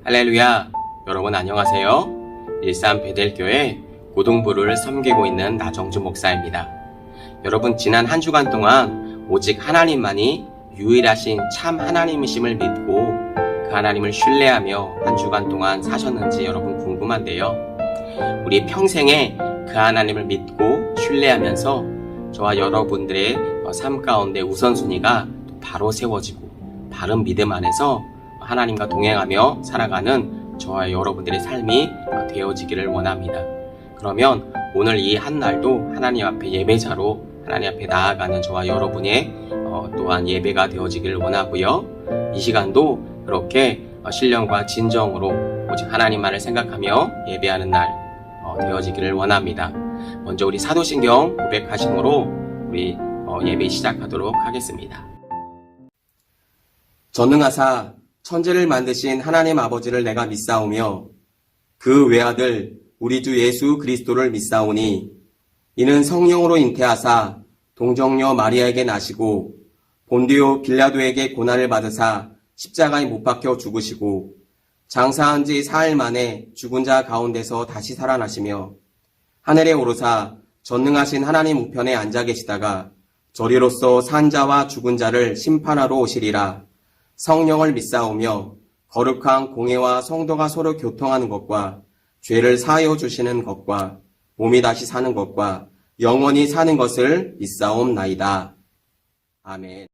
할렐루야! 여러분 안녕하세요. 일산 베델교회 고등부를 섬기고 있는 나정주 목사입니다. 여러분 지난 한 주간 동안 오직 하나님만이 유일하신 참 하나님이심을 믿고 그 하나님을 신뢰하며 한 주간 동안 사셨는지 여러분 궁금한데요. 우리 평생에 그 하나님을 믿고 신뢰하면서 저와 여러분들의 삶 가운데 우선순위가 바로 세워지고 바른 믿음 안에서 하나님과 동행하며 살아가는 저와 여러분들의 삶이 되어지기를 원합니다. 그러면 오늘 이 한 날도 하나님 앞에 예배자로 하나님 앞에 나아가는 저와 여러분의 또한 예배가 되어지기를 원하고요. 이 시간도 그렇게 신령과 진정으로 오직 하나님만을 생각하며 예배하는 날 되어지기를 원합니다. 먼저 우리 사도신경 고백하심으로 우리 예배 시작하도록 하겠습니다. 전능하사 천지를 만드신 하나님 아버지를 내가 믿사오며 그 외아들 우리 주 예수 그리스도를 믿사오니 이는 성령으로 잉태하사 동정녀 마리아에게 나시고 본디오 빌라도에게 고난을 받으사 십자가에 못 박혀 죽으시고 장사한 지 사흘 만에 죽은 자 가운데서 다시 살아나시며 하늘에 오르사 전능하신 하나님 우편에 앉아 계시다가 저리로서 산 자와 죽은 자를 심판하러 오시리라. 성령을 믿사오며 거룩한 공회와 성도가 서로 교통하는 것과 죄를 사하여 주시는 것과 몸이 다시 사는 것과 영원히 사는 것을 믿사옵나이다. 아멘.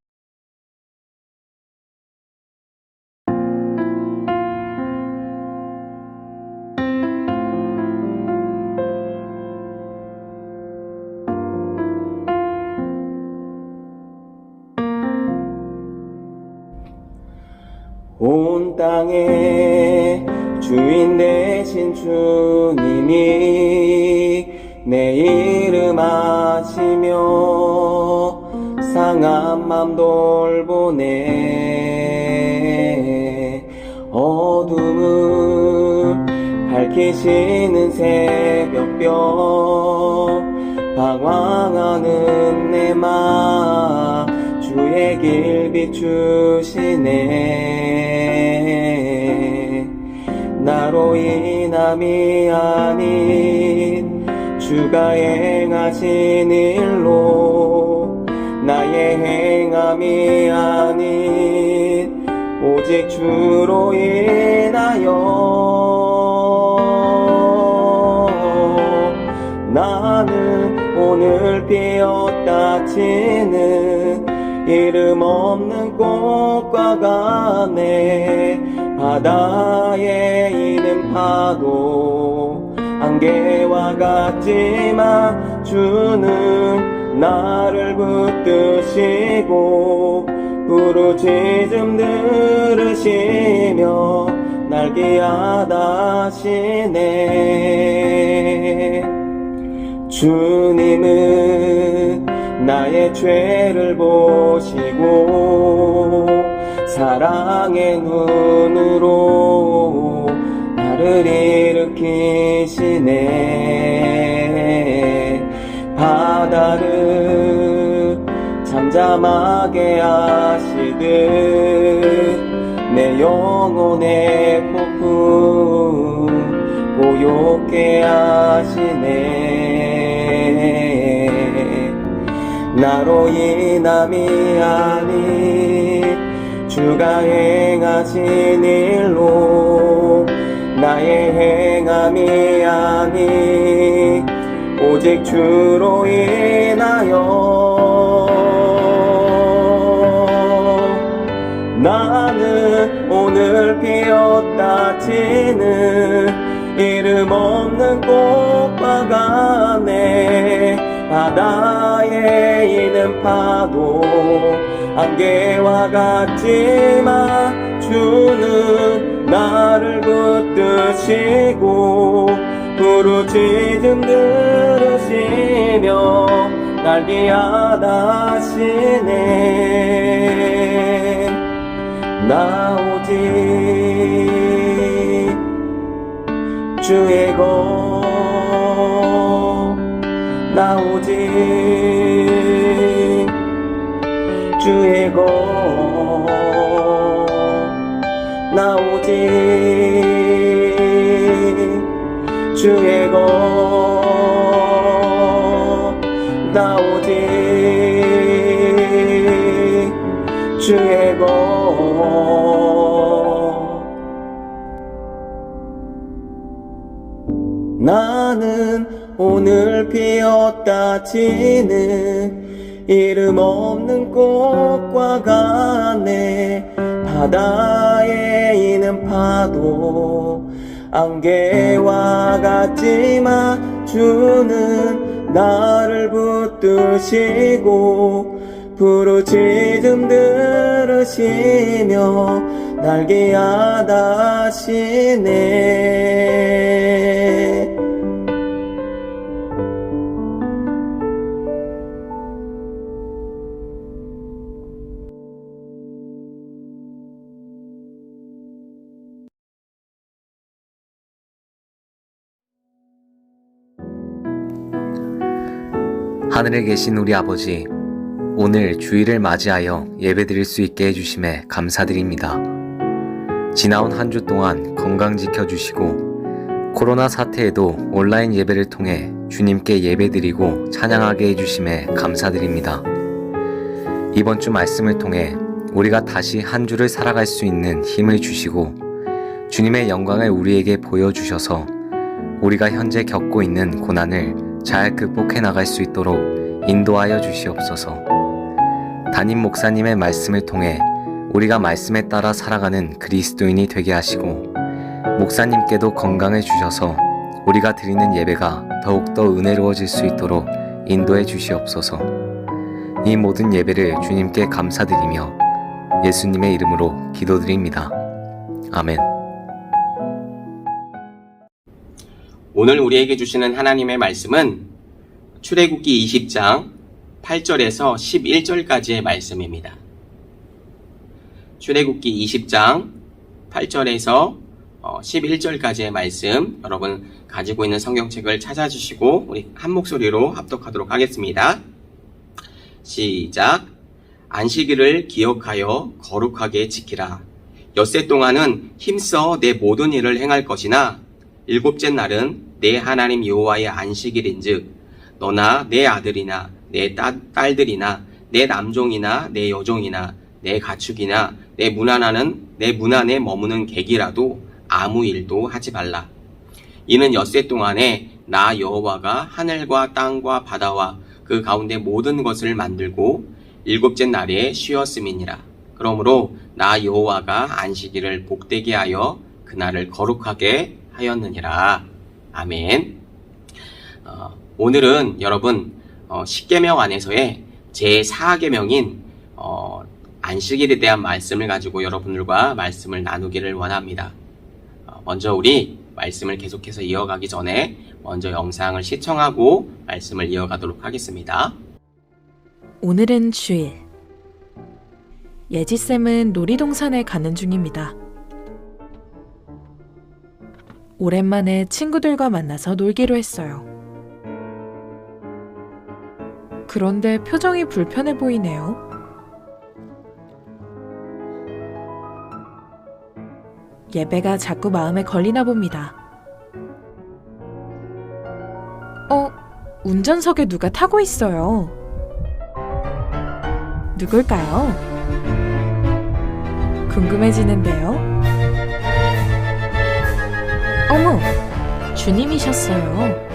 온 땅의 주인 되신 주님이 내 이름 아시며 상한 맘 돌보네. 어둠을 밝히시는 새벽별 방황하는 내 맘 주의 길 비추시네. 나로 인함이 아닌 주가 행하신 일로 나의 행함이 아닌 오직 주로 인하여 나는 오늘 피었다 치는 이름 없는 꽃과 같네. 바다에 있는 파도 안개와 같지만 주는 나를 붙드시고 부르짖음 들으시며 날 기하다시네. 주님은 나의 죄를 보시고 사랑의 눈으로 나를 일으키시네. 바다를 잠잠하게 하시듯 내 영혼의 폭풍 고요케 하시네. 나로 인함이 아닌 주가 행하신 일로 나의 행함이 아닌 오직 주로 인하여 나는 오늘 피었다 치는 이름 없는 꽃과 같네. 바다에 있는 파도 안개와 같지만 주는 나를 붙드시고 부르짖음 들으시며 날 기하다시네. 나 오직 주의 것 나 오직 주의 것 나 오직 주의 것 나 오직 주의 것 나는 오늘 피었다 지는 이름 없는 꽃과 같네 바다에 있는 파도 안개와 같지만 주는 나를 붙드시고 부르짖음 들으시며 날 기하다시네 하늘에 계신 우리 아버지, 오늘 주일을 맞이하여 예배드릴 수 있게 해주심에 감사드립니다. 지나온 한 주 동안 건강 지켜주시고 코로나 사태에도 온라인 예배를 통해 주님께 예배드리고 찬양하게 해주심에 감사드립니다. 이번 주 말씀을 통해 우리가 다시 한 주를 살아갈 수 있는 힘을 주시고 주님의 영광을 우리에게 보여주셔서 우리가 현재 겪고 있는 고난을 잘 극복해 나갈 수 있도록 인도하여 주시옵소서. 담임 목사님의 말씀을 통해 우리가 말씀에 따라 살아가는 그리스도인이 되게 하시고 목사님께도 건강을 주셔서 우리가 드리는 예배가 더욱더 은혜로워질 수 있도록 인도해 주시옵소서. 이 모든 예배를 주님께 감사드리며 예수님의 이름으로 기도드립니다. 아멘. 오늘 우리에게 주시는 하나님의 말씀은 출애굽기 20장 8절에서 11절까지의 말씀입니다. 출애굽기 20장 8절에서 11절까지의 말씀, 여러분 가지고 있는 성경책을 찾아주시고 우리 한 목소리로 합독하도록 하겠습니다. 시작. 안식일을 기억하여 거룩하게 지키라. 엿새 동안은 힘써 내 모든 일을 행할 것이나 일곱째 날은 내 하나님 여호와의 안식일인즉 너나 내 아들이나 내 딸들이나 내 남종이나 내 여종이나 내 가축이나 내 문 안에 머무는 객이라도 아무 일도 하지 말라. 이는 엿새 동안에 나 여호와가 하늘과 땅과 바다와 그 가운데 모든 것을 만들고 일곱째 날에 쉬었음이니라. 그러므로 나 여호와가 안식일을 복되게 하여 그날을 거룩하게 하였느니라. 아멘. 오늘은 여러분 십계명 안에서의 제4계명인 안식일에 대한 말씀을 가지고 여러분들과 말씀을 나누기를 원합니다. 먼저 우리 말씀을 계속해서 이어가기 전에 먼저 영상을 시청하고 말씀을 이어가도록 하겠습니다. 오늘은 주일. 예지쌤은 놀이동산에 가는 중입니다. 오랜만에 친구들과 만나서 놀기로 했어요. 그런데 표정이 불편해 보이네요. 예배가 자꾸 마음에 걸리나 봅니다. 운전석에 누가 타고 있어요. 누굴까요? 궁금해지는데요. 어머, 주님이셨어요.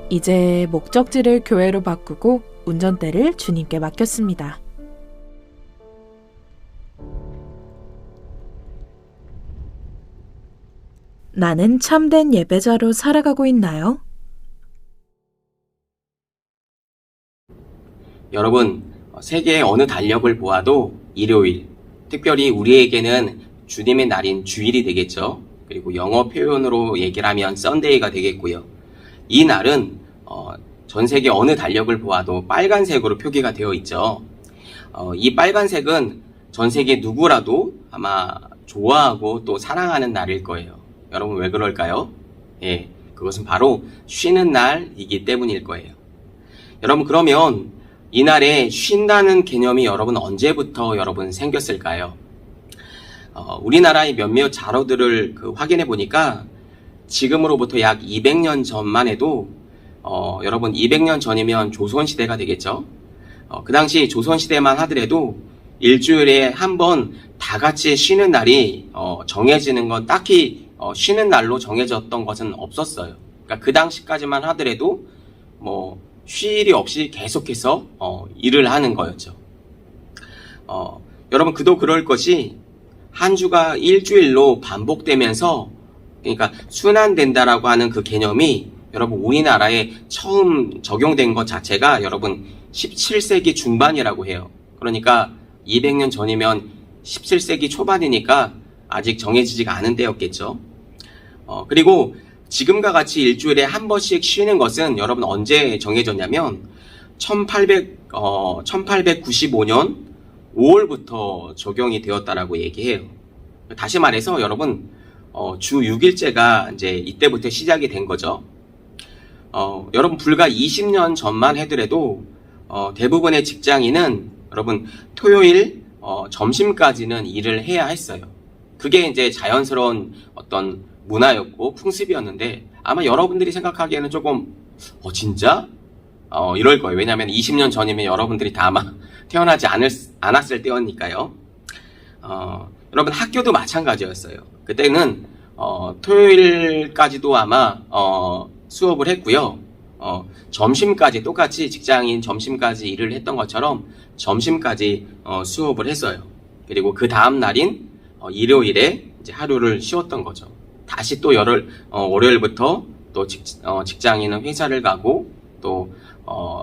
이제 목적지를 교회로 바꾸고 운전대를 주님께 맡겼습니다. 나는 참된 예배자로 살아가고 있나요? 여러분, 세계의 어느 달력을 보아도 일요일, 특별히 우리에게는 주님의 날인 주일이 되겠죠. 그리고 영어 표현으로 얘기를 하면 썬데이가 되겠고요. 이 날은 전 세계 어느 달력을 보아도 빨간색으로 표기가 되어 있죠. 이 빨간색은 전 세계 누구라도 아마 좋아하고 또 사랑하는 날일 거예요. 여러분 왜 그럴까요? 예, 그것은 바로 쉬는 날이기 때문일 거예요. 여러분 그러면 이날에 쉰다는 개념이 여러분 언제부터 여러분 생겼을까요? 우리나라의 몇몇 자료들을 확인해 보니까 지금으로부터 약 200년 전만 해도 여러분 200년 전이면 조선시대가 되겠죠. 그 당시 조선시대만 하더라도 일주일에 한 번 다 같이 쉬는 날이 정해지는 건 딱히 쉬는 날로 정해졌던 것은 없었어요. 그러니까 그 당시까지만 하더라도 뭐 쉴 일이 없이 계속해서 일을 하는 거였죠. 여러분 그도 그럴 것이 한 주가 일주일로 반복되면서 그러니까 순환된다라고 하는 그 개념이 여러분 우리나라에 처음 적용된 것 자체가 여러분 17세기 중반이라고 해요. 그러니까 200년 전이면 17세기 초반이니까 아직 정해지지가 않은 때였겠죠. 그리고 지금과 같이 일주일에 한 번씩 쉬는 것은 여러분 언제 정해졌냐면 1895년 5월부터 적용이 되었다라고 얘기해요. 다시 말해서 여러분 주 6일제가 이제 이때부터 시작이 된 거죠. 여러분 불과 20년 전만 하더라도 대부분의 직장인은 여러분 토요일 점심까지는 일을 해야 했어요. 그게 이제 자연스러운 어떤 문화였고 풍습이었는데 아마 여러분들이 생각하기에는 조금 진짜? 이럴 거예요. 왜냐하면 20년 전이면 여러분들이 다 아마 태어나지 않았을 때였니까요. 여러분 학교도 마찬가지였어요. 그때는 토요일까지도 아마 수업을 했고요. 점심까지 똑같이 직장인 점심까지 일을 했던 것처럼 점심까지 수업을 했어요. 그리고 그 다음 날인 일요일에 이제 하루를 쉬었던 거죠. 다시 또 월요일부터 또 직장인은 회사를 가고 또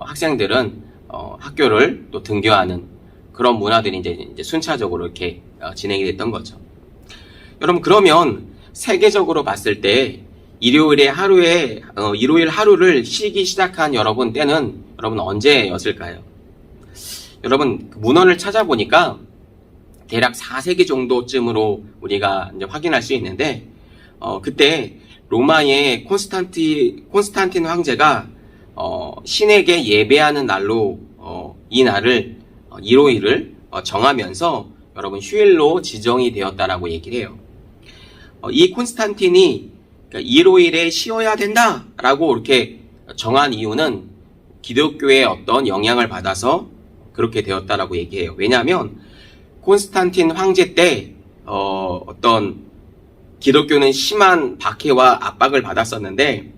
학생들은 학교를 또 등교하는 그런 문화들이 이제 순차적으로 이렇게 진행이 됐던 거죠. 여러분 그러면 세계적으로 봤을 때 일요일 하루를 쉬기 시작한 여러분 때는 여러분 언제였을까요? 여러분 문헌을 찾아보니까 대략 4세기 정도쯤으로 우리가 이제 확인할 수 있는데 그때 로마의 콘스탄틴 황제가 신에게 예배하는 날로 이 날을 일요일을 정하면서 여러분 휴일로 지정이 되었다라고 얘기를 해요. 이 콘스탄틴이 일요일에 쉬어야 된다라고 이렇게 정한 이유는 기독교의 어떤 영향을 받아서 그렇게 되었다라고 얘기해요. 왜냐하면 콘스탄틴 황제 때 어떤 기독교는 심한 박해와 압박을 받았었는데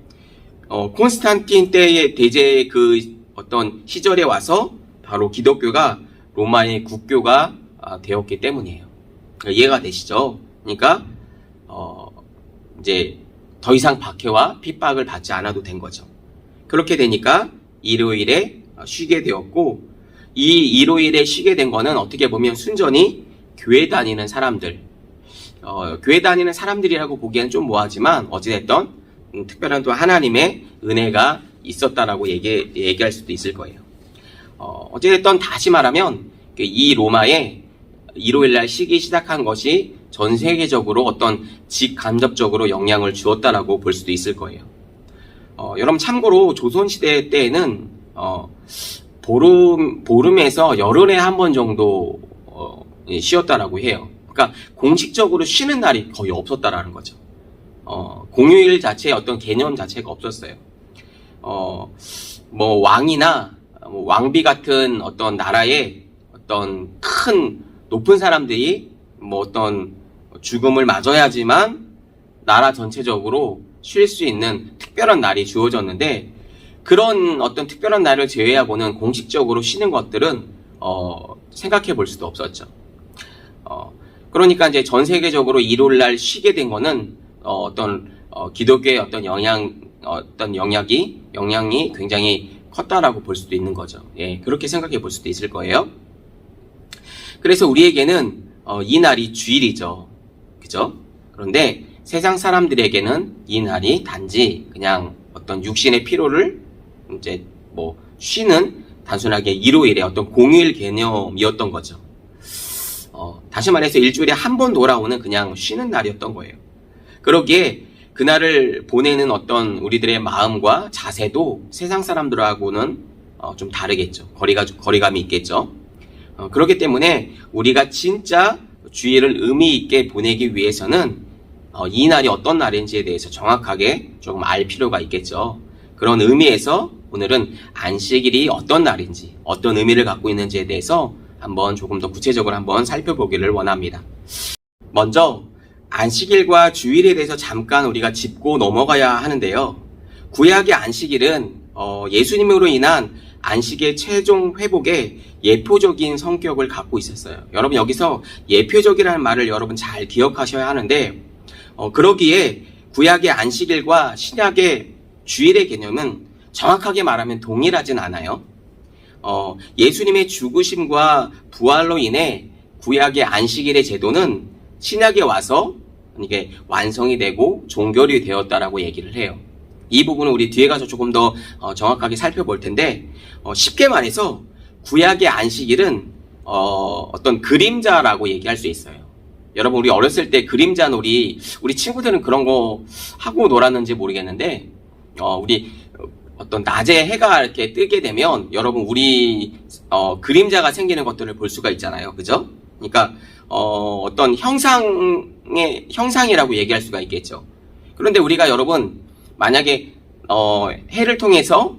콘스탄틴 때의 대제의 그 어떤 시절에 와서 바로 기독교가 로마의 국교가 되었기 때문이에요. 이해가 되시죠? 그러니까 이제 더 이상 박해와 핍박을 받지 않아도 된 거죠. 그렇게 되니까 일요일에 쉬게 되었고 이 일요일에 쉬게 된 거는 어떻게 보면 순전히 교회 다니는 사람들 교회 다니는 사람들이라고 보기에는 좀 뭐하지만 어찌됐든 특별한 또 하나님의 은혜가 있었다라고 얘기할 수도 있을 거예요. 어찌됐든 다시 말하면 이 로마에 일요일날 쉬기 시작한 것이 전 세계적으로 어떤 직간접적으로 영향을 주었다라고 볼 수도 있을 거예요. 여러분 참고로 조선시대 때에는 보름에서 열흘에 한 번 정도 쉬었다라고 해요. 그러니까 공식적으로 쉬는 날이 거의 없었다라는 거죠. 공휴일 자체의 어떤 개념 자체가 없었어요. 뭐 왕이나 왕비 같은 어떤 나라의 어떤 큰 높은 사람들이 뭐 어떤 죽음을 맞아야지만 나라 전체적으로 쉴 수 있는 특별한 날이 주어졌는데 그런 어떤 특별한 날을 제외하고는 공식적으로 쉬는 것들은 생각해 볼 수도 없었죠. 그러니까 이제 전 세계적으로 일요일 날 쉬게 된 거는 어떤 기독교의 어떤 영향이 굉장히 컸다라고 볼 수도 있는 거죠. 예, 그렇게 생각해 볼 수도 있을 거예요. 그래서 우리에게는 이 날이 주일이죠. 그죠? 그런데 세상 사람들에게는 이 날이 단지 그냥 어떤 육신의 피로를 이제 뭐 쉬는 단순하게 일요일의 어떤 공휴일 개념이었던 거죠. 다시 말해서 일주일에 한 번 돌아오는 그냥 쉬는 날이었던 거예요. 그러기에 그날을 보내는 어떤 우리들의 마음과 자세도 세상 사람들하고는 좀 다르겠죠. 거리감이 있겠죠. 그렇기 때문에 우리가 진짜 주일을 의미 있게 보내기 위해서는 이 날이 어떤 날인지에 대해서 정확하게 조금 알 필요가 있겠죠. 그런 의미에서 오늘은 안식일이 어떤 날인지, 어떤 의미를 갖고 있는지에 대해서 한번 조금 더 구체적으로 한번 살펴보기를 원합니다. 먼저 안식일과 주일에 대해서 잠깐 우리가 짚고 넘어가야 하는데요. 구약의 안식일은 예수님으로 인한 안식의 최종 회복의 예표적인 성격을 갖고 있었어요. 여러분 여기서 예표적이라는 말을 여러분 잘 기억하셔야 하는데 그러기에 구약의 안식일과 신약의 주일의 개념은 정확하게 말하면 동일하진 않아요. 예수님의 죽으심과 부활로 인해 구약의 안식일의 제도는 신약에 와서 이게 완성이 되고 종결이 되었다라고 얘기를 해요. 이 부분은 우리 뒤에 가서 조금 더 정확하게 살펴볼 텐데 쉽게 말해서 구약의 안식일은 어떤 그림자라고 얘기할 수 있어요. 여러분 우리 어렸을 때 그림자 놀이 우리 친구들은 그런 거 하고 놀았는지 모르겠는데 우리 어떤 낮에 해가 이렇게 뜨게 되면 여러분 우리 그림자가 생기는 것들을 볼 수가 있잖아요. 그죠? 그러니까 어떤 형상이라고 얘기할 수가 있겠죠. 그런데 우리가 여러분 만약에 해를 통해서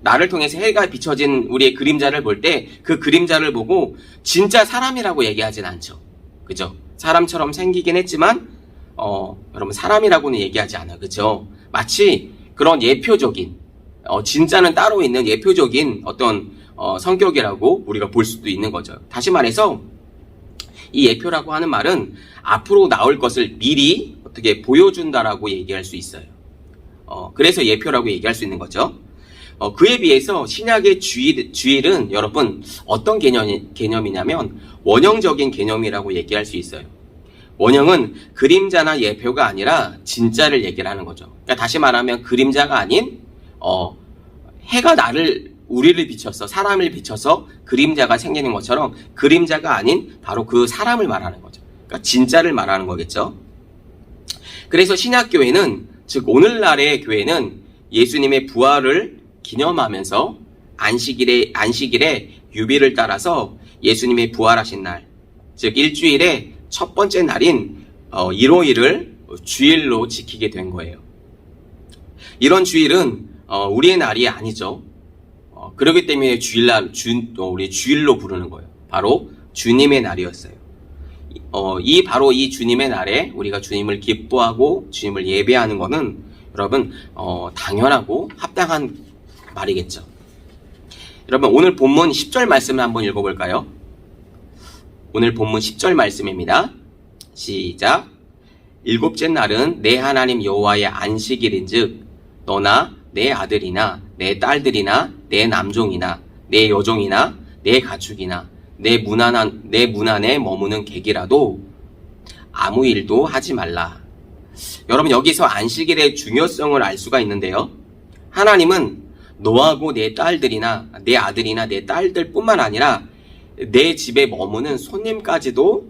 나를 통해서 해가 비춰진 우리의 그림자를 볼 때 그 그림자를 보고 진짜 사람이라고 얘기하진 않죠. 그죠? 사람처럼 생기긴 했지만 여러분 사람이라고는 얘기하지 않아요. 그죠? 마치 그런 예표적인 진짜는 따로 있는 예표적인 어떤 성격이라고 우리가 볼 수도 있는 거죠. 다시 말해서 이 예표라고 하는 말은 앞으로 나올 것을 미리 어떻게 보여준다라고 얘기할 수 있어요. 그래서 예표라고 얘기할 수 있는 거죠. 그에 비해서 신약의 주일은 여러분 어떤 개념이냐면 원형적인 개념이라고 얘기할 수 있어요. 원형은 그림자나 예표가 아니라 진짜를 얘기를 하는 거죠. 그러니까 다시 말하면 그림자가 아닌 해가 우리를 비춰서 사람을 비춰서 그림자가 생기는 것처럼 그림자가 아닌 바로 그 사람을 말하는 거죠. 그러니까 진짜를 말하는 거겠죠. 그래서 신약교회는 즉 오늘날의 교회는 예수님의 부활을 기념하면서 안식일의 유비를 따라서 예수님의 부활하신 날, 즉 일주일의 첫 번째 날인 일요일을 주일로 지키게 된 거예요. 이런 주일은 우리의 날이 아니죠. 그렇기 때문에 우리 주일로 부르는 거예요. 바로 주님의 날이었어요. 바로 이 주님의 날에 우리가 주님을 기뻐하고 주님을 예배하는 것은 여러분 당연하고 합당한 말이겠죠. 여러분 오늘 본문 10절 말씀을 한번 읽어볼까요? 오늘 본문 10절 말씀입니다. 시작. 일곱째 날은 내 하나님 여호와의 안식일인즉 너나 내 아들이나 내 딸들이나 내 남종이나 내 여종이나 내 가축이나 내 문 안에 머무는 객이라도 아무 일도 하지 말라. 여러분 여기서 안식일의 중요성을 알 수가 있는데요. 하나님은 너하고 내 딸들이나 내 아들이나 내 딸들 뿐만 아니라 내 집에 머무는 손님까지도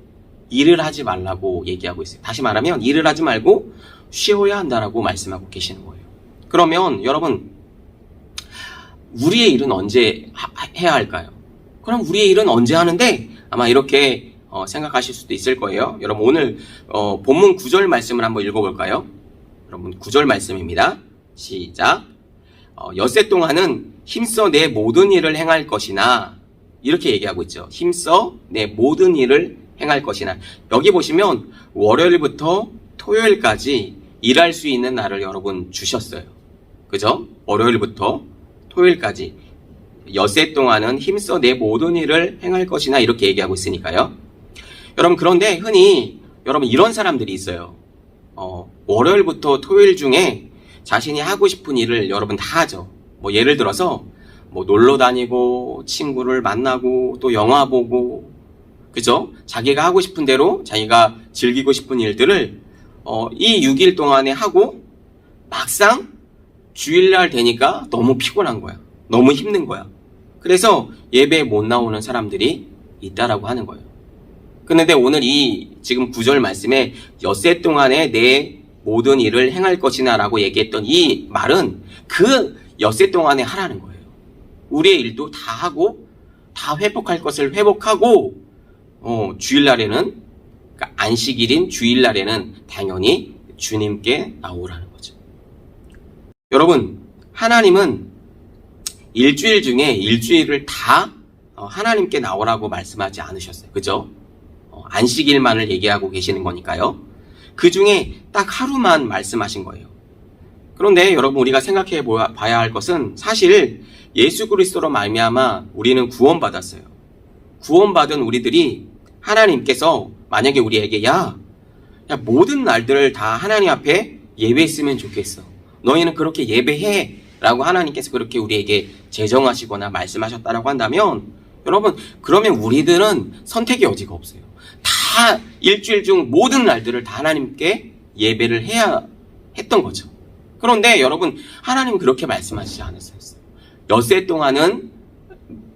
일을 하지 말라고 얘기하고 있어요. 다시 말하면 일을 하지 말고 쉬어야 한다라고 말씀하고 계시는 거예요. 그러면 여러분 우리의 일은 언제 해야 할까요? 그럼 우리의 일은 언제 하는데? 아마 이렇게 생각하실 수도 있을 거예요. 여러분 오늘 본문 9절 말씀을 한번 읽어볼까요? 여러분 9절 말씀입니다. 시작. 엿새 동안은 힘써 내 모든 일을 행할 것이나 이렇게 얘기하고 있죠. 힘써 내 모든 일을 행할 것이나 여기 보시면 월요일부터 토요일까지 일할 수 있는 날을 여러분 주셨어요. 그죠? 월요일부터 토요일까지 엿새 동안은 힘써 내 모든 일을 행할 것이나 이렇게 얘기하고 있으니까요. 여러분 그런데 흔히 여러분 이런 사람들이 있어요. 월요일부터 토요일 중에 자신이 하고 싶은 일을 여러분 다 하죠. 뭐 예를 들어서 뭐 놀러 다니고 친구를 만나고 또 영화 보고 그죠? 자기가 하고 싶은 대로 자기가 즐기고 싶은 일들을 이 6일 동안에 하고 막상 주일날 되니까 너무 피곤한 거야. 너무 힘든 거야. 그래서 예배에 못 나오는 사람들이 있다라고 하는 거예요. 그런데 오늘 이 지금 9절 말씀에 엿새 동안에 내 모든 일을 행할 것이나 라고 얘기했던 이 말은 그 엿새 동안에 하라는 거예요. 우리의 일도 다 하고 다 회복할 것을 회복하고 주일날에는 그러니까 안식일인 주일날에는 당연히 주님께 나오라는 거죠. 여러분, 하나님은 일주일 중에 일주일을 다 하나님께 나오라고 말씀하지 않으셨어요. 그죠? 안식일만을 얘기하고 계시는 거니까요. 그 중에 딱 하루만 말씀하신 거예요. 그런데 여러분, 우리가 생각해 봐야 할 것은 사실 예수 그리스도로 말미암아 우리는 구원받았어요. 구원받은 우리들이 하나님께서 만약에 우리에게 야 모든 날들을 다 하나님 앞에 예배했으면 좋겠어. 너희는 그렇게 예배해 라고 하나님께서 그렇게 우리에게 제정하시거나 말씀하셨다라고 한다면 여러분, 그러면 우리들은 선택의 여지가 없어요. 다 일주일 중 모든 날들을 다 하나님께 예배를 해야 했던 거죠. 그런데 여러분, 하나님은 그렇게 말씀하시지 않았어요. 엿새 동안은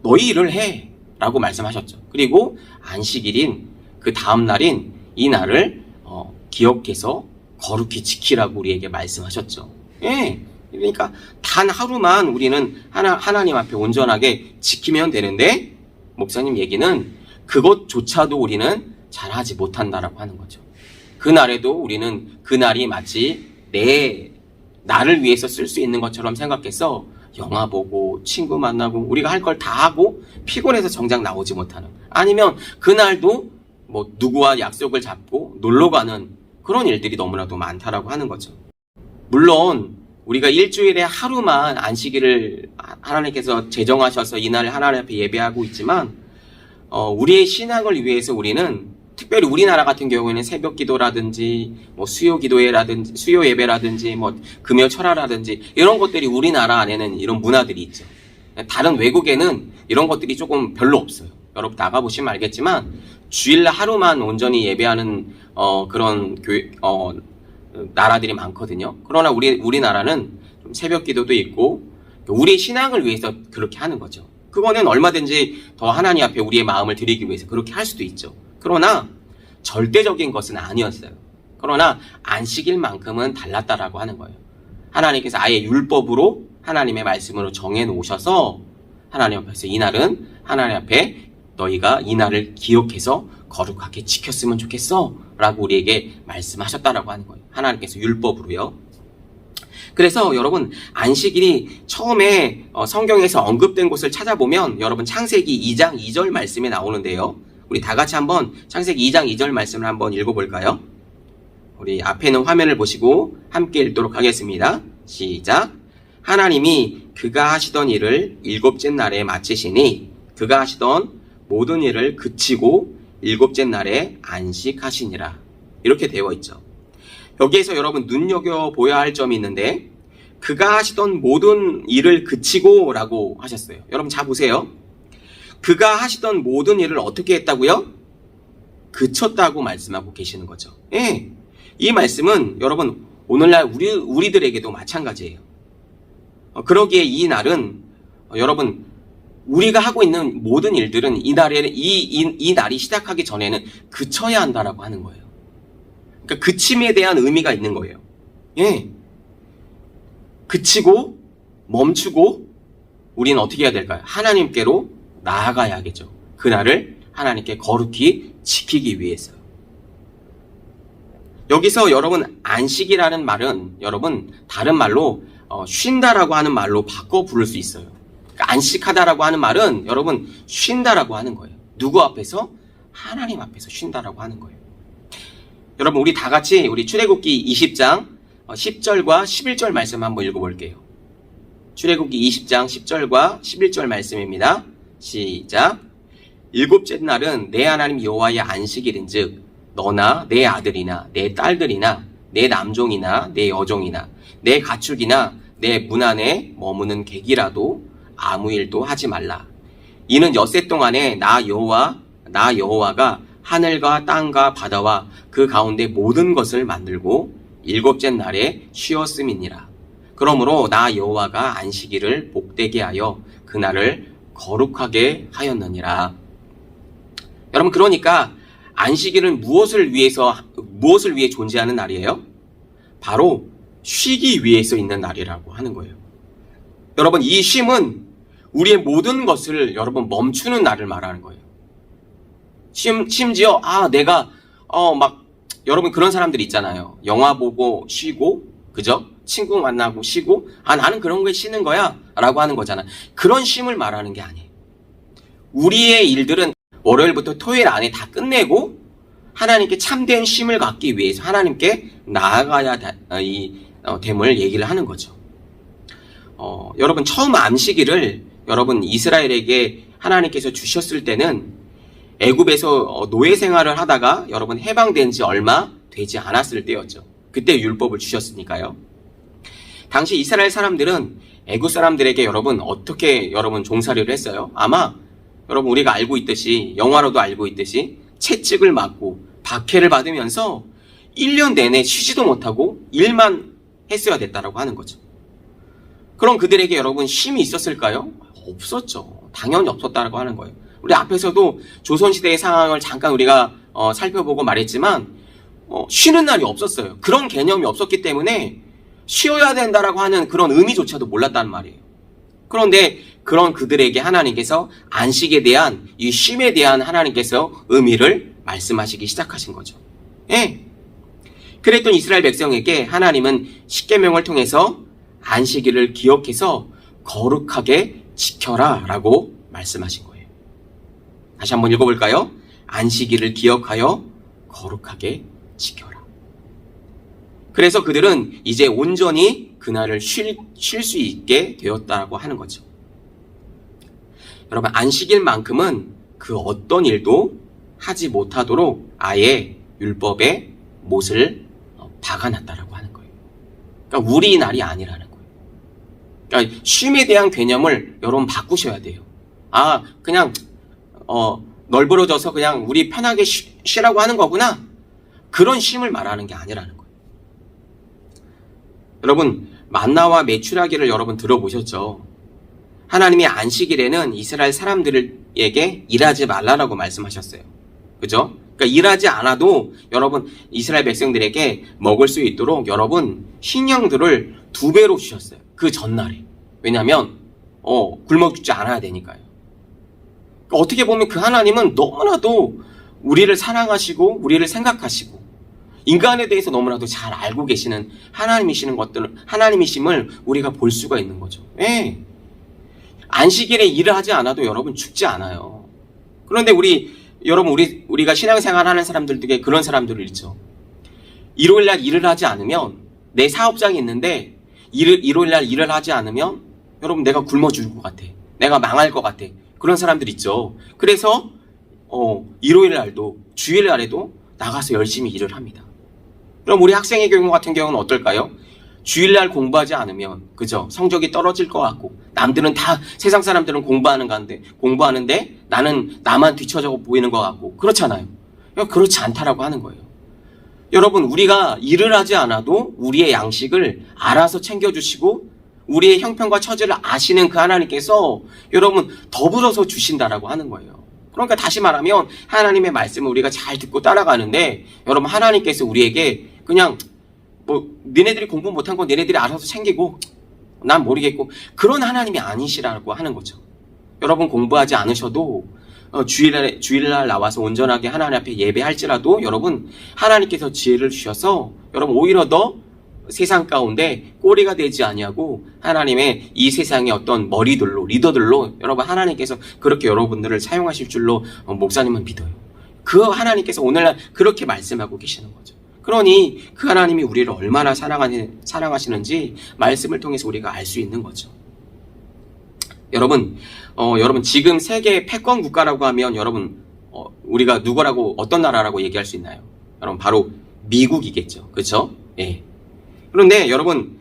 너희 일을 해 라고 말씀하셨죠. 그리고 안식일인 그 다음 날인 이 날을 기억해서 거룩히 지키라고 우리에게 말씀하셨죠. 예. 그러니까 단 하루만 우리는 하나님 앞에 온전하게 지키면 되는데, 목사님 얘기는 그것조차도 우리는 잘하지 못한다라고 하는 거죠. 그날에도 우리는 그날이 마치 나를 위해서 쓸 수 있는 것처럼 생각해서 영화 보고 친구 만나고 우리가 할 걸 다 하고 피곤해서 정작 나오지 못하는, 아니면 그날도 뭐 누구와 약속을 잡고 놀러 가는 그런 일들이 너무나도 많다라고 하는 거죠. 물론 우리가 일주일에 하루만 안식일을 하나님께서 제정하셔서 이날 하나님 앞에 예배하고 있지만 우리의 신앙을 위해서 우리는 특별히 우리나라 같은 경우에는 새벽 기도라든지 뭐 수요 기도회라든지 수요 예배라든지 뭐 금요 철화라든지 이런 것들이 우리나라 안에는 이런 문화들이 있죠. 다른 외국에는 이런 것들이 조금 별로 없어요. 여러분 나가보시면 알겠지만 주일날 하루만 온전히 예배하는 그런 교회 나라들이 많거든요. 그러나 우리나라는 좀 새벽 기도도 있고 우리의 신앙을 위해서 그렇게 하는 거죠. 그거는 얼마든지 더 하나님 앞에 우리의 마음을 드리기 위해서 그렇게 할 수도 있죠. 그러나 절대적인 것은 아니었어요. 그러나 안식일만큼은 달랐다라고 하는 거예요. 하나님께서 아예 율법으로 하나님의 말씀으로 정해 놓으셔서 하나님 앞에서 이날은 하나님 앞에 너희가 이날을 기억해서 거룩하게 지켰으면 좋겠어 라고 우리에게 말씀하셨다라고 하는 거예요. 하나님께서 율법으로요. 그래서 여러분, 안식일이 처음에 성경에서 언급된 곳을 찾아보면 여러분 창세기 2장 2절 말씀에 나오는데요. 우리 다 같이 한번 창세기 2장 2절 말씀을 한번 읽어볼까요? 우리 앞에 있는 화면을 보시고 함께 읽도록 하겠습니다. 시작. 하나님이 그가 하시던 일을 일곱째 날에 마치시니 그가 하시던 모든 일을 그치고 일곱째 날에 안식하시니라. 이렇게 되어 있죠. 여기에서 여러분 눈여겨보아야 할 점이 있는데 그가 하시던 모든 일을 그치고 라고 하셨어요. 여러분 잘 보세요. 그가 하시던 모든 일을 어떻게 했다고요? 그쳤다고 말씀하고 계시는 거죠. 예. 이 말씀은 여러분 오늘날 우리들에게도 마찬가지예요. 그러기에 이 날은 여러분 우리가 하고 있는 모든 일들은 이 날이 시작하기 전에는 그쳐야 한다라고 하는 거예요. 그러니까 그침에 대한 의미가 있는 거예요. 예. 그치고 멈추고 우리는 어떻게 해야 될까요? 하나님께로 나아가야겠죠. 그날을 하나님께 거룩히 지키기 위해서요. 여기서 여러분 안식이라는 말은 여러분 다른 말로 쉰다라고 하는 말로 바꿔 부를 수 있어요. 그러니까 안식하다라고 하는 말은 여러분 쉰다라고 하는 거예요. 누구 앞에서? 하나님 앞에서 쉰다라고 하는 거예요. 여러분 우리 다 같이 우리 출애굽기 20장 10절과 11절 말씀 한번 읽어볼게요. 출애굽기 20장 10절과 11절 말씀입니다. 시작. 일곱째 날은 내 하나님 여호와의 안식일인즉 너나 내 아들이나 내 딸들이나 내 남종이나 내 여종이나 내 가축이나 내 문 안에 머무는 객이라도 아무 일도 하지 말라. 이는 엿새 동안에 나 여호와가 하늘과 땅과 바다와 그 가운데 모든 것을 만들고 일곱째 날에 쉬었음이니라. 그러므로 나 여호와가 안식일을 복되게 하여 그날을 거룩하게 하였느니라. 여러분 그러니까 안식일은 무엇을 위해 존재하는 날이에요? 바로 쉬기 위해서 있는 날이라고 하는 거예요. 여러분 이 쉼은 우리의 모든 것을 여러분 멈추는 날을 말하는 거예요. 심지어 내가 여러분 그런 사람들 있잖아요. 영화 보고 쉬고, 그죠? 친구 만나고 쉬고, 나는 그런 거에 쉬는 거야. 라고 하는 거잖아. 그런 쉼을 말하는 게 아니에요. 우리의 일들은 월요일부터 토요일 안에 다 끝내고, 하나님께 참된 쉼을 갖기 위해서 하나님께 나아가야 됨을 얘기를 하는 거죠. 여러분 처음 안식일을 여러분 이스라엘에게 하나님께서 주셨을 때는 애굽에서 노예 생활을 하다가 여러분 해방된 지 얼마 되지 않았을 때였죠. 그때 율법을 주셨으니까요. 당시 이스라엘 사람들은 애굽 사람들에게 여러분 어떻게 여러분 종살이를 했어요? 아마 여러분 우리가 알고 있듯이, 영화로도 알고 있듯이 채찍을 맞고 박해를 받으면서 1년 내내 쉬지도 못하고 일만 했어야 됐다라고 하는 거죠. 그럼 그들에게 여러분 쉼이 있었을까요? 없었죠. 당연히 없었다라고 하는 거예요. 우리 앞에서도 조선시대의 상황을 잠깐 우리가 살펴보고 말했지만 쉬는 날이 없었어요. 그런 개념이 없었기 때문에 쉬어야 된다라고 하는 그런 의미조차도 몰랐다는 말이에요. 그런데 그런 그들에게 하나님께서 안식에 대한 이 쉼에 대한 하나님께서 의미를 말씀하시기 시작하신 거죠. 예. 그랬던 이스라엘 백성에게 하나님은 십계명을 통해서 안식일을 기억해서 거룩하게 지켜라 라고 말씀하신 거예요. 다시 한번 읽어볼까요? 안식일을 기억하여 거룩하게 지켜라. 그래서 그들은 이제 온전히 그날을 쉴 수 있게 되었다고 하는 거죠. 여러분 안식일만큼은 그 어떤 일도 하지 못하도록 아예 율법에 못을 박아놨다라고 하는 거예요. 그러니까 우리 날이 아니라는 거예요. 그러니까 쉼에 대한 개념을 여러분 바꾸셔야 돼요. 그냥 널브러져서 그냥 우리 편하게 쉬라고 하는 거구나. 그런 쉼을 말하는 게 아니라는 거예요. 여러분 만나와 메추라기를 여러분 들어보셨죠? 하나님이 안식일에는 이스라엘 사람들에게 일하지 말라라고 말씀하셨어요. 그죠? 그러니까 일하지 않아도 여러분 이스라엘 백성들에게 먹을 수 있도록 여러분 식량들을 2배로 주셨어요. 그 전날에. 왜냐하면 굶어 죽지 않아야 되니까요. 그러니까 어떻게 보면 그 하나님은 너무나도 우리를 사랑하시고 우리를 생각하시고 인간에 대해서 너무나도 잘 알고 계시는 하나님이심을 우리가 볼 수가 있는 거죠. 예. 안식일에 일을 하지 않아도 여러분 죽지 않아요. 그런데 우리가 신앙생활 하는 사람들 중에 그런 사람들을 있죠. 일요일날 일을 하지 않으면 내 사업장이 있는데 일요일날 일을 하지 않으면 여러분 내가 굶어 죽을 것 같아. 내가 망할 것 같아. 그런 사람들 있죠. 그래서 일요일날도 주일날에도 나가서 열심히 일을 합니다. 그럼 우리 학생의 경우 같은 경우는 어떨까요? 주일날 공부하지 않으면 그죠? 성적이 떨어질 것 같고 남들은 다 세상 사람들은 공부하는데 나만 뒤처져 보이는 것 같고 그렇잖아요. 그렇지 않다라고 하는 거예요. 여러분 우리가 일을 하지 않아도 우리의 양식을 알아서 챙겨주시고 우리의 형편과 처지를 아시는 그 하나님께서 여러분 더불어서 주신다라고 하는 거예요. 그러니까 다시 말하면 하나님의 말씀을 우리가 잘 듣고 따라가는데 여러분 하나님께서 우리에게 그냥 니네들이 공부 못한 건 니네들이 알아서 챙기고 난 모르겠고 그런 하나님이 아니시라고 하는 거죠. 여러분 공부하지 않으셔도 주일날 나와서 온전하게 하나님 앞에 예배할지라도 여러분 하나님께서 지혜를 주셔서 여러분 오히려 더 세상 가운데 꼬리가 되지 아니하고 하나님의 이 세상의 어떤 머리들로 리더들로 여러분 하나님께서 그렇게 여러분들을 사용하실 줄로 목사님은 믿어요. 그 하나님께서 오늘날 그렇게 말씀하고 계시는 거죠. 그러니 그 하나님이 우리를 얼마나 사랑하시는지 말씀을 통해서 우리가 알 수 있는 거죠. 여러분 지금 세계 패권 국가라고 하면 여러분 우리가 누구라고 어떤 나라라고 얘기할 수 있나요? 여러분 바로 미국이겠죠. 그렇죠? 예. 그런데 여러분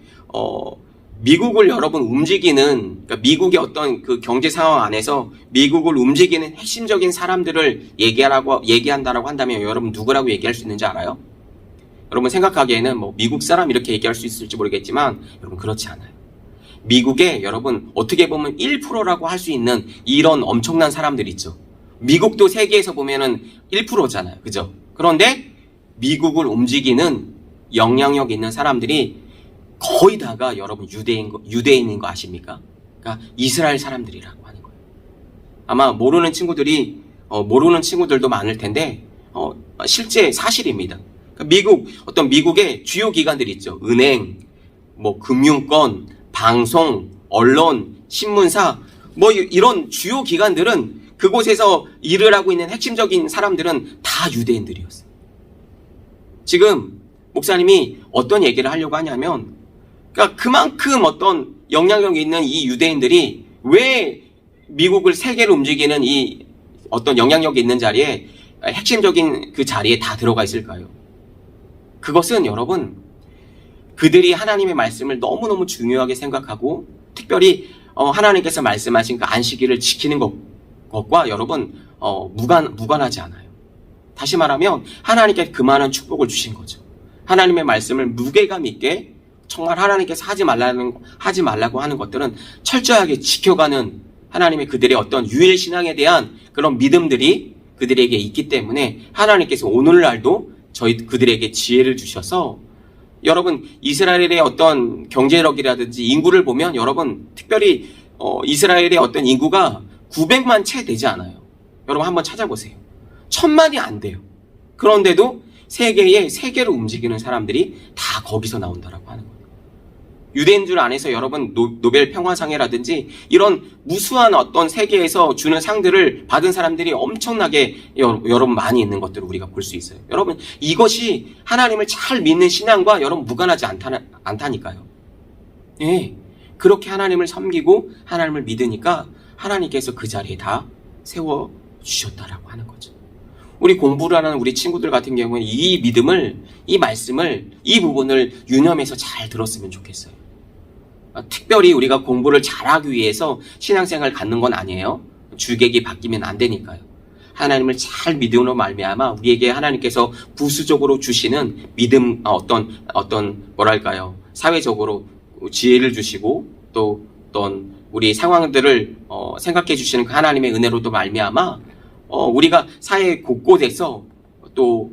미국을 여러분 그러니까 미국의 어떤 그 경제 상황 안에서 미국을 움직이는 핵심적인 사람들을 얘기한다라고 한다면 여러분 누구라고 얘기할 수 있는지 알아요? 여러분 생각하기에는 미국 사람 이렇게 얘기할 수 있을지 모르겠지만 여러분 그렇지 않아요. 미국에 여러분 어떻게 보면 1%라고 할 수 있는 이런 엄청난 사람들 있죠. 미국도 세계에서 보면은 1%잖아요. 그죠? 그런데 미국을 움직이는 영향력 있는 사람들이 거의 다가 여러분 유대인인 거 아십니까? 그러니까 이스라엘 사람들이라고 하는 거예요. 아마 모르는 친구들도 많을 텐데 실제 사실입니다. 그러니까 미국의 주요 기관들이 있죠. 은행, 금융권, 방송, 언론, 신문사, 이런 주요 기관들은 그곳에서 일을 하고 있는 핵심적인 사람들은 다 유대인들이었어요. 지금 목사님이 어떤 얘기를 하려고 하냐면, 그러니까 그만큼 어떤 영향력이 있는 이 유대인들이 왜 미국을 세계로 움직이는 이 어떤 영향력이 있는 자리에, 핵심적인 그 자리에 다 들어가 있을까요? 그것은 여러분, 그들이 하나님의 말씀을 너무너무 중요하게 생각하고 특별히 하나님께서 말씀하신 그 안식일을 지키는 것과 여러분 무관하지 않아요. 다시 말하면 하나님께 그 많은 축복을 주신 거죠. 하나님의 말씀을 무게감 있게 정말 하나님께서 하지 말라고 하는 것들은 철저하게 지켜가는 하나님의 그들의 어떤 유일 신앙에 대한 그런 믿음들이 그들에게 있기 때문에 하나님께서 오늘날도 그들에게 지혜를 주셔서, 여러분 이스라엘의 어떤 경제력이라든지 인구를 보면 여러분 특별히 이스라엘의 어떤 인구가 900만 채 되지 않아요. 여러분 한번 찾아보세요. 1000만이 안 돼요. 그런데도 세계로 움직이는 사람들이 다 거기서 나온다라고 하는 거예요. 유대인들 안에서 여러분 노벨 평화상이라든지 이런 무수한 어떤 세계에서 주는 상들을 받은 사람들이 엄청나게 여러분 많이 있는 것들을 우리가 볼 수 있어요. 여러분 이것이 하나님을 잘 믿는 신앙과 여러분 무관하지 않다니까요. 예, 그렇게 하나님을 섬기고 하나님을 믿으니까 하나님께서 그 자리에 다 세워주셨다라고 하는 거죠. 우리 공부를 하는 우리 친구들 같은 경우는 이 믿음을, 이 말씀을, 이 부분을 유념해서 잘 들었으면 좋겠어요. 특별히 우리가 공부를 잘하기 위해서 신앙생활을 갖는 건 아니에요. 주객이 바뀌면 안 되니까요. 하나님을 잘 믿음으로 말미암아 우리에게 하나님께서 부수적으로 주시는 믿음, 뭐랄까요, 사회적으로 지혜를 주시고 또 어떤 우리 상황들을 생각해 주시는 그 하나님의 은혜로도 말미암아 우리가 사회 곳곳에서 또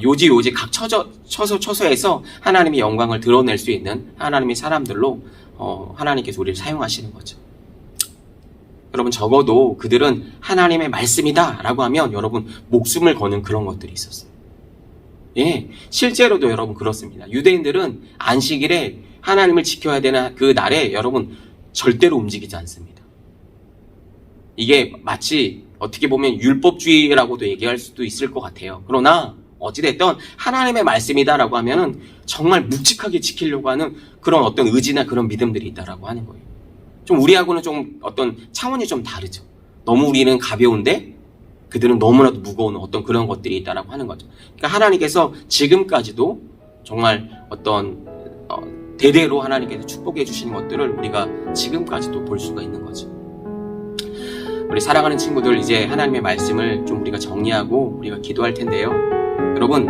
요지 각 처소에서 하나님의 영광을 드러낼 수 있는 하나님의 사람들로 하나님께서 우리를 사용하시는 거죠. 여러분 적어도 그들은 하나님의 말씀이다 라고 하면 여러분 목숨을 거는 그런 것들이 있었어요. 예, 실제로도 여러분 그렇습니다. 유대인들은 안식일에 하나님을 지켜야 되는 그 날에 여러분 절대로 움직이지 않습니다. 이게 마치 어떻게 보면 율법주의라고도 얘기할 수도 있을 것 같아요. 그러나 어찌됐든 하나님의 말씀이다라고 하면은 정말 묵직하게 지키려고 하는 그런 어떤 의지나 그런 믿음들이 있다라고 하는 거예요. 좀 우리하고는 좀 어떤 차원이 좀 다르죠. 너무 우리는 가벼운데 그들은 너무나도 무거운 어떤 그런 것들이 있다라고 하는 거죠. 그러니까 하나님께서 지금까지도 정말 어떤 대대로 하나님께서 축복해 주시는 것들을 우리가 지금까지도 볼 수가 있는 거죠. 우리 사랑하는 친구들, 이제 하나님의 말씀을 좀 우리가 정리하고 우리가 기도할 텐데요. 여러분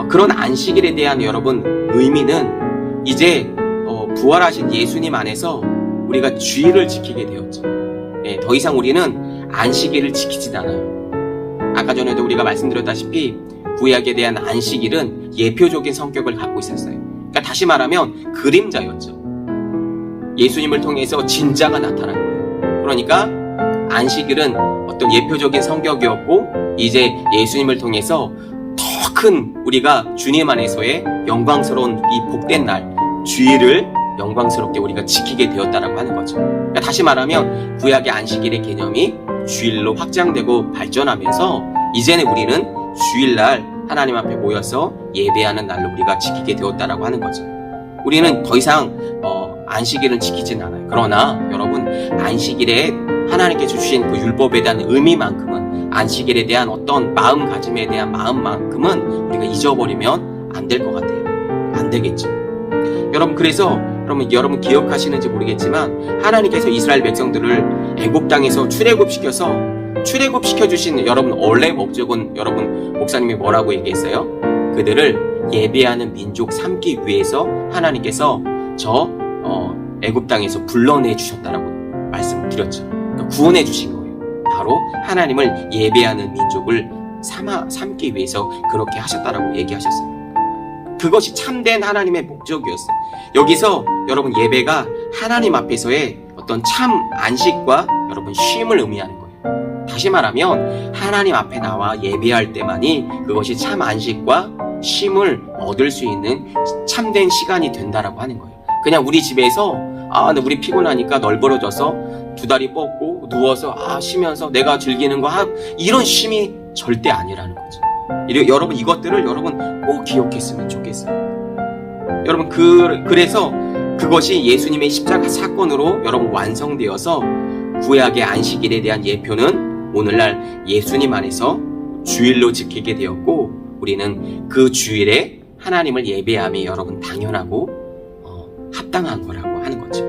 그런 안식일에 대한 여러분 의미는 이제 부활하신 예수님 안에서 우리가 주일을 지키게 되었죠. 예, 더 이상 우리는 안식일을 지키지 않아요. 아까 전에도 우리가 말씀드렸다시피 구약에 대한 안식일은 예표적인 성격을 갖고 있었어요. 그러니까 다시 말하면 그림자였죠. 예수님을 통해서 진짜가 나타난 거예요. 그러니까 안식일은 어떤 예표적인 성격이었고 이제 예수님을 통해서 더 큰 우리가 주님 안에서의 영광스러운 이 복된 날 주일을 영광스럽게 우리가 지키게 되었다라고 하는 거죠. 그러니까 다시 말하면 구약의 안식일의 개념이 주일로 확장되고 발전하면서 이제는 우리는 주일날 하나님 앞에 모여서 예배하는 날로 우리가 지키게 되었다라고 하는 거죠. 우리는 더 이상 안식일은 지키진 않아요. 그러나 여러분 안식일에 하나님께서 주신 그 율법에 대한 의미만큼은, 안식일에 대한 어떤 마음가짐에 대한 마음만큼은 우리가 잊어버리면 안 될 것 같아요. 안 되겠죠. 여러분 그래서 여러분 기억하시는지 모르겠지만 하나님께서 이스라엘 백성들을 애굽 땅에서 출애굽시켜 주신 여러분 원래 목적은 여러분 목사님이 뭐라고 얘기했어요? 그들을 예배하는 민족 삼기 위해서 하나님께서 애굽 땅에서 불러내 주셨다라고 말씀드렸죠. 그러니까 구원해 주신 거예요. 바로 하나님을 예배하는 민족을 삼기 위해서 그렇게 하셨다라고 얘기하셨어요. 그것이 참된 하나님의 목적이었어요. 여기서 여러분 예배가 하나님 앞에서의 어떤 참 안식과 여러분 쉼을 의미하는 거예요. 다시 말하면 하나님 앞에 나와 예배할 때만이 그것이 참 안식과 쉼을 얻을 수 있는 참된 시간이 된다라고 하는 거예요. 그냥 우리 집에서 근데 우리 피곤하니까 널브러져서 두 다리 뻗고 누워서 쉬면서 내가 즐기는 거 이런 쉼이 절대 아니라는 거죠. 여러분 이것들을 여러분 꼭 기억했으면 좋겠어요. 여러분 그래서 그것이 예수님의 십자가 사건으로 여러분 완성되어서 구약의 안식일에 대한 예표는 오늘날 예수님 안에서 주일로 지키게 되었고 우리는 그 주일에 하나님을 예배함이 여러분 당연하고 합당한 거라고 하는 거죠.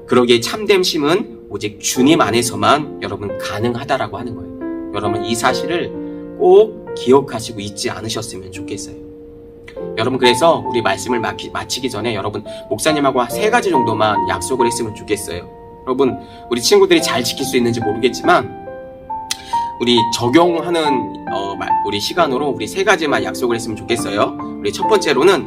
그러기에 참된 쉼은 오직 주님 안에서만 여러분 가능하다라고 하는 거예요. 여러분 이 사실을 꼭 기억하시고 잊지 않으셨으면 좋겠어요. 여러분 그래서 우리 말씀을 마치기 전에 여러분 목사님하고 3가지 정도만 약속을 했으면 좋겠어요. 여러분 우리 친구들이 잘 지킬 수 있는지 모르겠지만 우리 적용하는 우리 시간으로 우리 3가지만 약속을 했으면 좋겠어요. 우리 첫 번째로는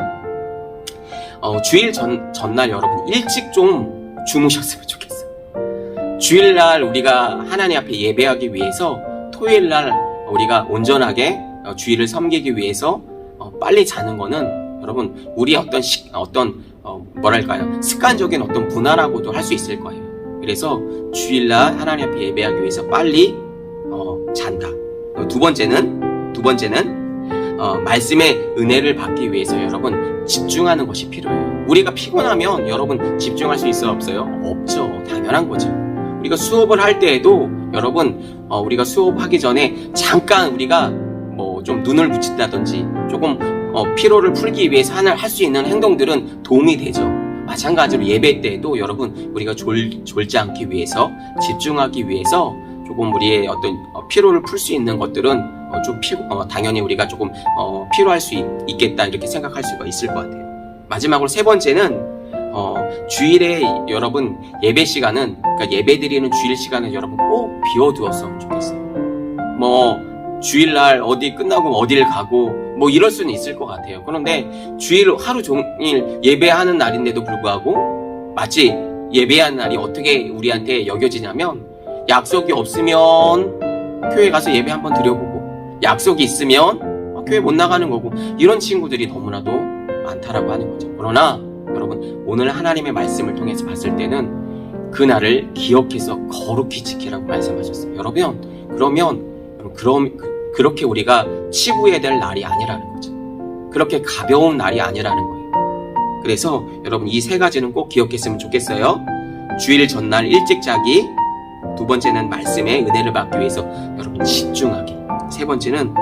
주일 전날 여러분 일찍 좀 주무셨으면 좋겠어요. 주일날 우리가 하나님 앞에 예배하기 위해서 토요일날 우리가 온전하게 주일을 섬기기 위해서 빨리 자는 거는 여러분 우리 뭐랄까요 습관적인 어떤 문화라고도 할 수 있을 거예요. 그래서 주일날 하나님 앞에 예배하기 위해서 빨리 잔다. 두 번째는 말씀의 은혜를 받기 위해서 여러분 집중하는 것이 필요해요. 우리가 피곤하면 여러분 집중할 수 있어요? 없어요? 없죠. 당연한 거죠. 우리가 수업을 할 때에도 여러분 우리가 수업하기 전에 잠깐 우리가 좀 눈을 붙인다든지 조금 피로를 풀기 위해서 할 수 있는 행동들은 도움이 되죠. 마찬가지로 예배 때에도 여러분 우리가 졸지 않기 위해서 집중하기 위해서 조금 우리의 어떤 피로를 풀 수 있는 것들은 당연히 우리가 조금 필요할 수 있겠다 이렇게 생각할 수가 있을 것 같아요. 마지막으로 3번째는 주일에 여러분 예배 시간은 그러니까 예배 드리는 주일 시간을 여러분 꼭 비워두었으면 좋겠어요. 주일날 어디 끝나고 어딜 가고 이럴 수는 있을 것 같아요. 그런데 주일 하루 종일 예배하는 날인데도 불구하고 마치 예배하는 날이 어떻게 우리한테 여겨지냐면 약속이 없으면 교회 가서 예배 한번 드려보고 약속이 있으면 교회 못 나가는 거고 이런 친구들이 너무나도 많다라고 하는 거죠. 그러나 여러분 오늘 하나님의 말씀을 통해서 봤을 때는 그날을 기억해서 거룩히 지키라고 말씀하셨어요. 여러분 그렇게 우리가 치부해야 될 날이 아니라는 거죠. 그렇게 가벼운 날이 아니라는 거예요. 그래서 여러분 이 3가지는 꼭 기억했으면 좋겠어요. 주일 전날 일찍 자기, 2번째는 말씀의 은혜를 받기 위해서 여러분 집중하기, 3번째는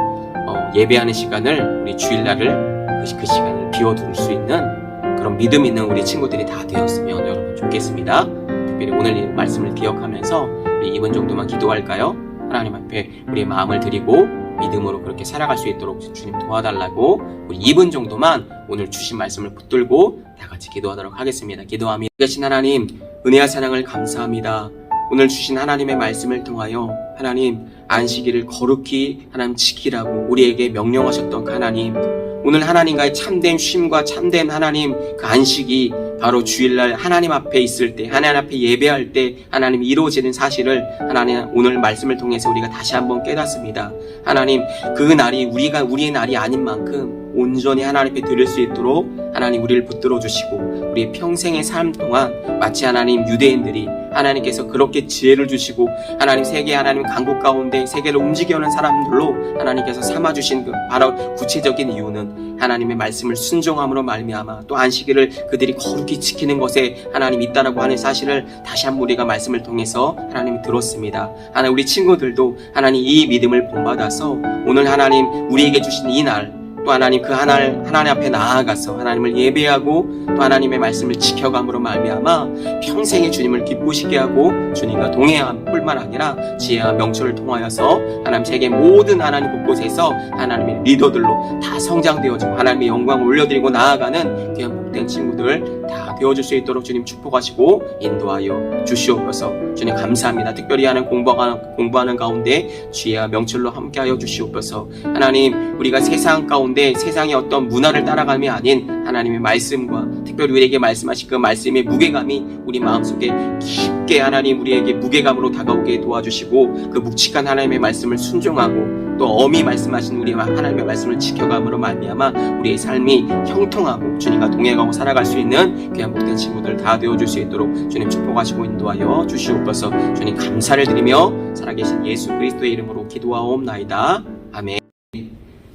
예배하는 시간을 우리 주일날을 그 시간을 비워둘 수 있는 그런 믿음 있는 우리 친구들이 다 되었으면 여러분 좋겠습니다. 특별히 오늘 이 말씀을 기억하면서 우리 2분 정도만 기도할까요? 하나님 앞에 우리의 마음을 드리고 믿음으로 그렇게 살아갈 수 있도록 주님 도와달라고 우리 2분 정도만 오늘 주신 말씀을 붙들고 다 같이 기도하도록 하겠습니다. 기도하며 계신 하나님 은혜와 사랑을 감사합니다. 오늘 주신 하나님의 말씀을 통하여 하나님 안식일을 거룩히 하나님 지키라고 우리에게 명령하셨던 하나님, 오늘 하나님과의 참된 쉼과 참된 하나님 그 안식이 바로 주일날 하나님 앞에 있을 때, 하나님 앞에 예배할 때 하나님 이루어지는 사실을 하나님 오늘 말씀을 통해서 우리가 다시 한번 깨닫습니다. 하나님 그 날이 우리의 날이 아닌 만큼 온전히 하나님 앞에 드릴 수 있도록 하나님 우리를 붙들어 주시고 우리의 평생의 삶 동안 마치 하나님 유대인들이 하나님께서 그렇게 지혜를 주시고 하나님 세계 하나님 강국 가운데 세계를 움직여오는 사람들로 하나님께서 삼아주신 그 바로 구체적인 이유는 하나님의 말씀을 순종함으로 말미암아 또 안식일을 그들이 거룩히 지키는 것에 하나님 있다라고 하는 사실을 다시 한번 우리가 말씀을 통해서 하나님이 들었습니다. 하나님 우리 친구들도 하나님 이 믿음을 본받아서 오늘 하나님 우리에게 주신 이 날 또 하나님 그 하나님 앞에 나아가서 하나님을 예배하고 또 하나님의 말씀을 지켜감으로 말미암아 평생에 주님을 기쁘시게 하고 주님과 동행함 뿐만 아니라 지혜와 명철을 통하여서 하나님 세계 모든 하나님 곳곳에서 하나님의 리더들로 다 성장되어지고 하나님의 영광을 올려드리고 나아가는 귀한 복된 친구들 다 되어줄 수 있도록 주님 축복하시고 인도하여 주시옵소서. 주님 감사합니다. 특별히 하는 공부하는 가운데 지혜와 명철로 함께하여 주시옵소서. 하나님 우리가 세상 가운데 세상의 어떤 문화를 따라감이 아닌 하나님의 말씀과 특별히 우리에게 말씀하신 그 말씀의 무게감이 우리 마음속에 깊이 함께 하나님 우리에게 무게감으로 다가오게 도와주시고 그 묵직한 하나님의 말씀을 순종하고 또 엄히 말씀하신 우리 하나님의 말씀을 지켜감으로 말미암아 우리의 삶이 형통하고 주님과 동행하고 살아갈 수 있는 귀한 복된 친구들 다 되어줄 수 있도록 주님 축복하시고 인도하여 주시옵소서. 주님 감사를 드리며 살아계신 예수 그리스도의 이름으로 기도하옵나이다. 아멘.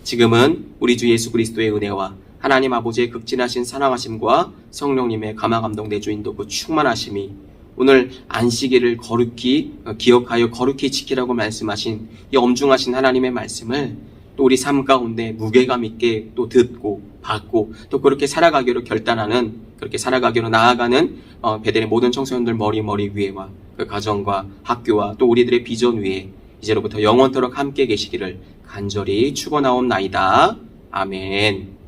지금은 우리 주 예수 그리스도의 은혜와 하나님 아버지의 극진하신 사랑하심과 성령님의 감화감동 내주 인도고 충만하심이 오늘 안식일을 거룩히 기억하여 거룩히 지키라고 말씀하신 이 엄중하신 하나님의 말씀을 또 우리 삶 가운데 무게감 있게 또 듣고 받고 또 그렇게 살아가기로 결단하는 그렇게 살아가기로 나아가는 베델의 모든 청소년들 머리 위에와 그 가정과 학교와 또 우리들의 비전 위에 이제로부터 영원토록 함께 계시기를 간절히 축원하옵나이다. 아멘.